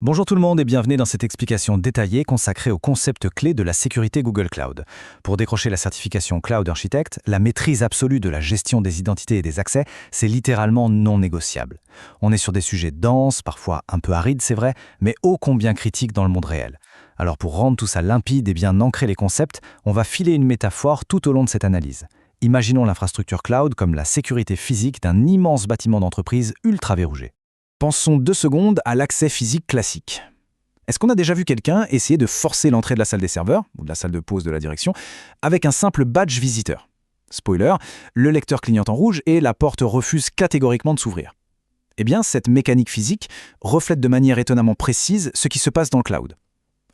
Bonjour tout le monde et bienvenue dans cette explication détaillée consacrée au concept clé de la sécurité Google Cloud. Pour décrocher la certification Cloud Architect, la maîtrise absolue de la gestion des identités et des accès, c'est littéralement non négociable. On est sur des sujets denses, parfois un peu arides, c'est vrai, mais ô combien critiques dans le monde réel. Alors pour rendre tout ça limpide et bien ancrer les concepts, on va filer une métaphore tout au long de cette analyse. Imaginons l'infrastructure cloud comme la sécurité physique d'un immense bâtiment d'entreprise ultra verrouillé. Pensons 2 secondes à l'accès physique classique. Est-ce qu'on a déjà vu quelqu'un essayer de forcer l'entrée de la salle des serveurs, ou de la salle de pause de la direction, avec un simple badge visiteur? Spoiler, le lecteur clignote en rouge et la porte refuse catégoriquement de s'ouvrir. Eh bien, cette mécanique physique reflète de manière étonnamment précise ce qui se passe dans le cloud.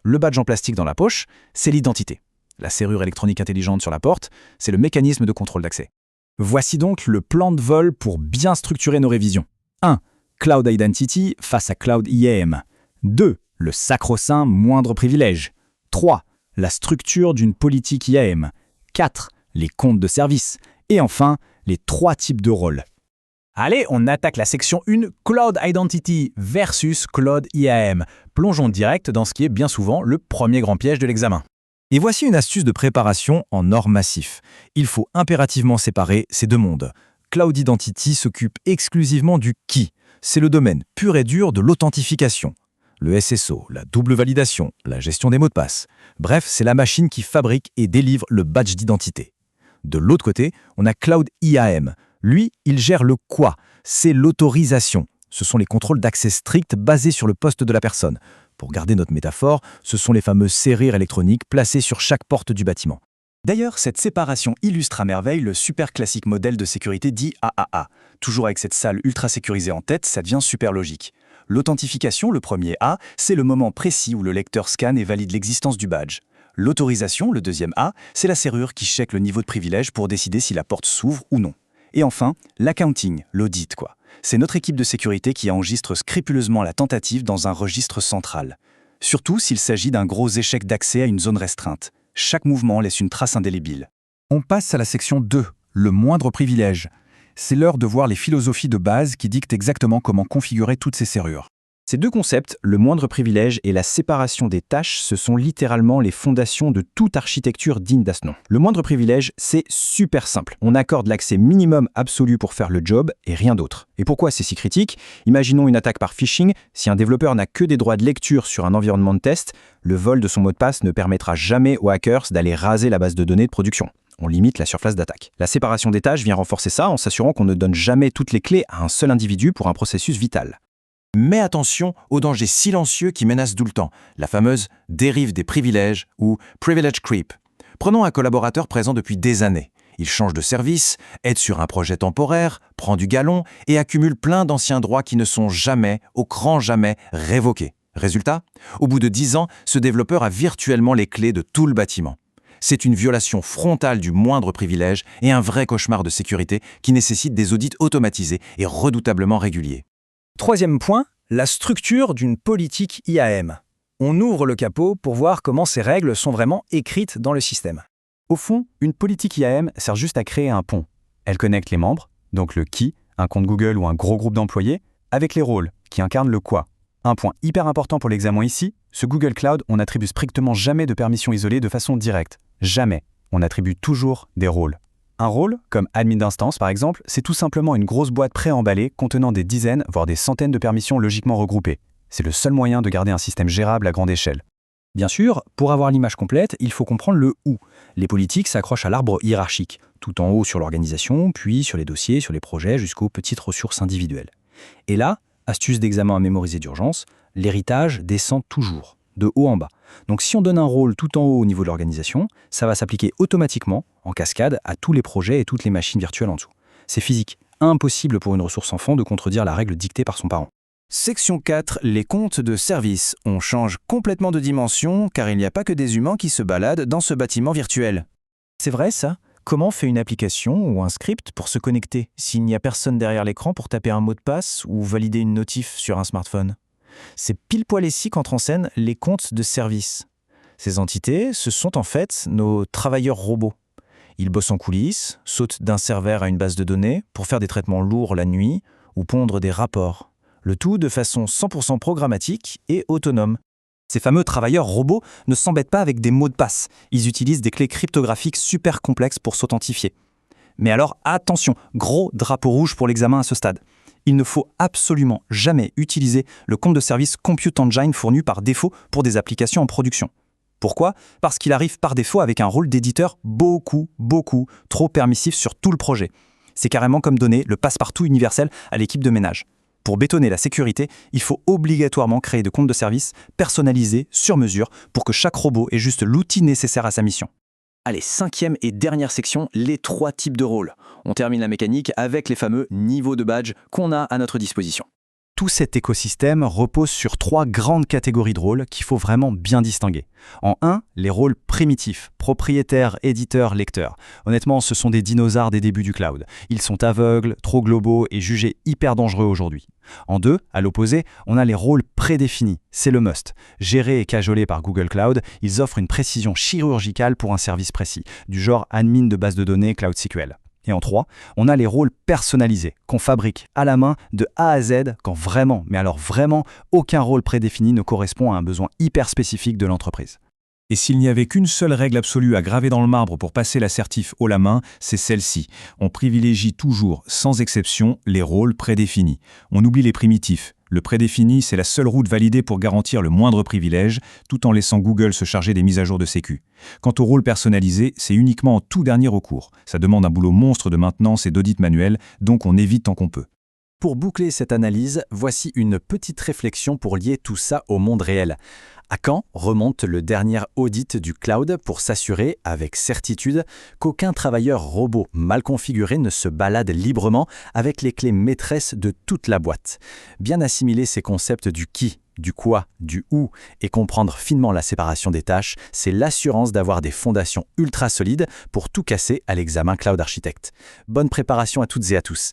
Le badge en plastique dans la poche, c'est l'identité. La serrure électronique intelligente sur la porte, c'est le mécanisme de contrôle d'accès. Voici donc le plan de vol pour bien structurer nos révisions. 1. Cloud Identity face à Cloud IAM. 2. Le sacro-saint moindre privilège. 3. La structure d'une politique IAM. 4. Les comptes de service. Et enfin, les 3 types de rôles. Allez, on attaque la section 1, Cloud Identity versus Cloud IAM. Plongeons direct dans ce qui est bien souvent le premier grand piège de l'examen. Et voici une astuce de préparation en or massif. Il faut impérativement séparer ces deux mondes. Cloud Identity s'occupe exclusivement du qui. C'est le domaine pur et dur de l'authentification. Le SSO, la double validation, la gestion des mots de passe. Bref, c'est la machine qui fabrique et délivre le badge d'identité. De l'autre côté, on a Cloud IAM. Lui, il gère le quoi. C'est l'autorisation. Ce sont les contrôles d'accès stricts basés sur le poste de la personne. Pour garder notre métaphore, ce sont les fameuses serrures électroniques placées sur chaque porte du bâtiment. D'ailleurs, cette séparation illustre à merveille le super classique modèle de sécurité dit AAA. Toujours avec cette salle ultra sécurisée en tête, ça devient super logique. L'authentification, le premier A, c'est le moment précis où le lecteur scanne et valide l'existence du badge. L'autorisation, le deuxième A, c'est la serrure qui check le niveau de privilège pour décider si la porte s'ouvre ou non. Et enfin, l'accounting, l'audit quoi. C'est notre équipe de sécurité qui enregistre scrupuleusement la tentative dans un registre central. Surtout s'il s'agit d'un gros échec d'accès à une zone restreinte. Chaque mouvement laisse une trace indélébile. On passe à la section 2, le moindre privilège. C'est l'heure de voir les philosophies de base qui dictent exactement comment configurer toutes ces serrures. Ces deux concepts, le moindre privilège et la séparation des tâches, ce sont littéralement les fondations de toute architecture digne d'à ce nom. Le moindre privilège, c'est super simple. On accorde l'accès minimum absolu pour faire le job et rien d'autre. Et pourquoi c'est si critique? Imaginons une attaque par phishing. Si un développeur n'a que des droits de lecture sur un environnement de test, le vol de son mot de passe ne permettra jamais aux hackers d'aller raser la base de données de production. On limite la surface d'attaque. La séparation des tâches vient renforcer ça en s'assurant qu'on ne donne jamais toutes les clés à un seul individu pour un processus vital. Mais attention aux dangers silencieux qui menacent tout le temps, la fameuse dérive des privilèges ou privilege creep. Prenons un collaborateur présent depuis des années. Il change de service, aide sur un projet temporaire, prend du galon et accumule plein d'anciens droits qui ne sont jamais, au grand jamais, révoqués. Résultat, au bout de 10 ans, ce développeur a virtuellement les clés de tout le bâtiment. C'est une violation frontale du moindre privilège et un vrai cauchemar de sécurité qui nécessite des audits automatisés et redoutablement réguliers. Troisième point, la structure d'une politique IAM. On ouvre le capot pour voir comment ces règles sont vraiment écrites dans le système. Au fond, une politique IAM sert juste à créer un pont. Elle connecte les membres, donc le qui, un compte Google ou un gros groupe d'employés, avec les rôles, qui incarnent le quoi. Un point hyper important pour l'examen ici, ce Google Cloud, on n'attribue strictement jamais de permissions isolées de façon directe. Jamais. On attribue toujours des rôles. Un rôle, comme admin d'instance par exemple, c'est tout simplement une grosse boîte préemballée contenant des dizaines, voire des centaines de permissions logiquement regroupées. C'est le seul moyen de garder un système gérable à grande échelle. Bien sûr, pour avoir l'image complète, il faut comprendre le où. Les politiques s'accrochent à l'arbre hiérarchique, tout en haut sur l'organisation, puis sur les dossiers, sur les projets, jusqu'aux petites ressources individuelles. Et là, astuce d'examen à mémoriser d'urgence, l'héritage descend toujours, de haut en bas. Donc si on donne un rôle tout en haut au niveau de l'organisation, ça va s'appliquer automatiquement, en cascade, à tous les projets et toutes les machines virtuelles en dessous. C'est physique, impossible pour une ressource enfant de contredire la règle dictée par son parent. Section 4, les comptes de service. On change complètement de dimension car il n'y a pas que des humains qui se baladent dans ce bâtiment virtuel. C'est vrai ça? Comment fait une application ou un script pour se connecter s'il n'y a personne derrière l'écran pour taper un mot de passe ou valider une notif sur un smartphone? C'est pile poil ici qu'entrent en scène les comptes de service. Ces entités, ce sont en fait nos travailleurs robots. Ils bossent en coulisses, sautent d'un serveur à une base de données pour faire des traitements lourds la nuit ou pondre des rapports. le tout de façon 100% programmatique et autonome. Ces fameux travailleurs robots ne s'embêtent pas avec des mots de passe, ils utilisent des clés cryptographiques super complexes pour s'authentifier. Mais alors attention, gros drapeau rouge pour l'examen à ce stade. Il ne faut absolument jamais utiliser le compte de service Compute Engine fourni par défaut pour des applications en production. Pourquoi ? Parce qu'il arrive par défaut avec un rôle d'éditeur beaucoup trop permissif sur tout le projet. C'est carrément comme donner le passe-partout universel à l'équipe de ménage. Pour bétonner la sécurité, il faut obligatoirement créer de comptes de service personnalisés sur mesure pour que chaque robot ait juste l'outil nécessaire à sa mission. Allez, 5e et dernière section, les 3 types de rôles. On termine la mécanique avec les fameux niveaux de badge qu'on a à notre disposition. Tout cet écosystème repose sur 3 grandes catégories de rôles qu'il faut vraiment bien distinguer. En 1, les rôles primitifs, propriétaires, éditeurs, lecteurs. Honnêtement, ce sont des dinosaures des débuts du cloud. Ils sont aveugles, trop globaux et jugés hyper dangereux aujourd'hui. En 2, à l'opposé, on a les rôles prédéfinis. C'est le must. Gérés et cajolés par Google Cloud, ils offrent une précision chirurgicale pour un service précis, du genre admin de base de données Cloud SQL. Et en 3, on a les rôles personnalisés, qu'on fabrique à la main de A à Z quand vraiment, mais alors vraiment, aucun rôle prédéfini ne correspond à un besoin hyper spécifique de l'entreprise. Et s'il n'y avait qu'une seule règle absolue à graver dans le marbre pour passer l'assertif haut la main, c'est celle-ci. On privilégie toujours, sans exception, les rôles prédéfinis. On oublie les primitifs. Le prédéfini, c'est la seule route validée pour garantir le moindre privilège, tout en laissant Google se charger des mises à jour de sécu. Quant au rôle personnalisé, c'est uniquement en tout dernier recours. Ça demande un boulot monstre de maintenance et d'audit manuel, donc on évite tant qu'on peut. Pour boucler cette analyse, voici une petite réflexion pour lier tout ça au monde réel. À quand remonte le dernier audit du cloud pour s'assurer, avec certitude, qu'aucun travailleur robot mal configuré ne se balade librement avec les clés maîtresses de toute la boîte. Bien assimiler ces concepts du qui, du quoi, du où et comprendre finement la séparation des tâches, c'est l'assurance d'avoir des fondations ultra solides pour tout casser à l'examen Cloud Architect. Bonne préparation à toutes et à tous.